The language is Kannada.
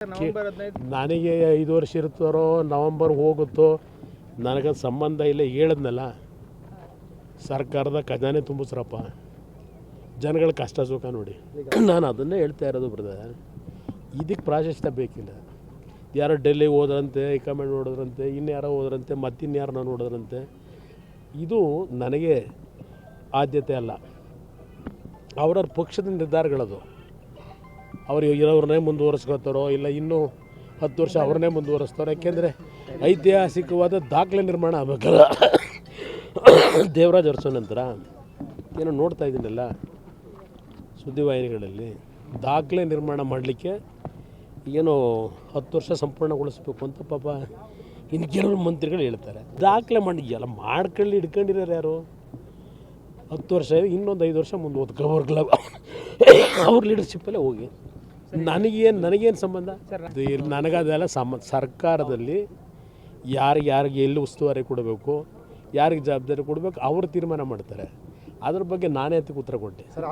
ನವೆಂಬರ್ 15 ನನಗೆ 5 ವರ್ಷ ಇರ್ತಾರೋ ನವಂಬರ್ ಹೋಗುತ್ತೋ ನನಗೆ ಸಂಬಂಧ ಇಲ್ಲ. ಹೇಳಿದ್ನಲ್ಲ, ಸರ್ಕಾರದ ಖಜಾನೆ ತುಂಬಿಸ್ರಪ್ಪ, ಜನಗಳ ಕಷ್ಟ ಸುಖ ನೋಡಿ. ನಾನು ಅದನ್ನೇ ಹೇಳ್ತಾ ಇರೋದು ಬ್ರದರ್. ಇದಕ್ಕೆ ಪ್ರಾಶಸ್ತ್ಯ ಬೇಕಿಲ್ಲ. ಯಾರೋ ಡೆಲ್ಲಿಗೆ ಹೋದ್ರಂತೆ, ಹೈಕಮಾಂಡ್ ನೋಡಿದ್ರಂತೆ, ಇನ್ಯಾರೋ ಹೋದ್ರಂತೆ, ಮತ್ತಿನ್ಯಾರನ್ನ ನೋಡಿದ್ರಂತೆ. ಇದು ನನಗೆ ಆದ್ಯತೆ ಅಲ್ಲ. ಅವ್ರವ್ರ ಪಕ್ಷದ ನಿರ್ಧಾರಗಳದು. ಅವರು ಇರೋವ್ರನ್ನೇ ಮುಂದುವರಿಸ್ಕೋತಾರೋ ಇಲ್ಲ ಇನ್ನೂ 10 ವರ್ಷ ಅವ್ರನ್ನೇ ಮುಂದುವರಿಸ್ತಾರೋ. ಯಾಕೆಂದರೆ ಐತಿಹಾಸಿಕವಾದ ದಾಖಲೆ ನಿರ್ಮಾಣ ಆಗಬೇಕಲ್ಲ. ದೇವರಾಜ್ ಅರಸು ನಂತರ ಏನೋ ನೋಡ್ತಾ ಇದ್ದೀನಲ್ಲ ಸುದ್ದಿವಾಹಿನಿಗಳಲ್ಲಿ, ದಾಖಲೆ ನಿರ್ಮಾಣ ಮಾಡಲಿಕ್ಕೆ ಏನೋ 10 ವರ್ಷ ಸಂಪೂರ್ಣಗೊಳಿಸ್ಬೇಕು ಅಂತ ಪಾಪ ಇನ್ನು ಕೆಲವರು ಮಂತ್ರಿಗಳು ಹೇಳ್ತಾರೆ. ದಾಖಲೆ ಮಾಡಿ ಎಲ್ಲ ಮಾಡ್ಕೊಳ್ಳಿ, ಹಿಡ್ಕೊಂಡಿರೋರು ಯಾರು? 10 ವರ್ಷ ಇನ್ನೊಂದು 5 ವರ್ಷ ಮುಂದೆ ಓದ್ಕೋಬರ್ಗಲ್ಲ. ಅವ್ರ ಲೀಡರ್ಶಿಪ್ಪಲ್ಲೇ ಹೋಗಿ ನನಗೇನು ಸಂಬಂಧ? ನನಗದೆಲ್ಲ ಸರ್ಕಾರದಲ್ಲಿ ಯಾರಿಗೆ ಎಲ್ಲಿ ಉಸ್ತುವಾರಿ ಕೊಡಬೇಕು, ಯಾರಿಗೆ ಜವಾಬ್ದಾರಿ ಕೊಡಬೇಕು, ಅವರು ತೀರ್ಮಾನ ಮಾಡ್ತಾರೆ. ಅದ್ರ ಬಗ್ಗೆ ನಾನೇ ಅದಕ್ಕೆ ಉತ್ತರ ಕೊಟ್ಟೆ.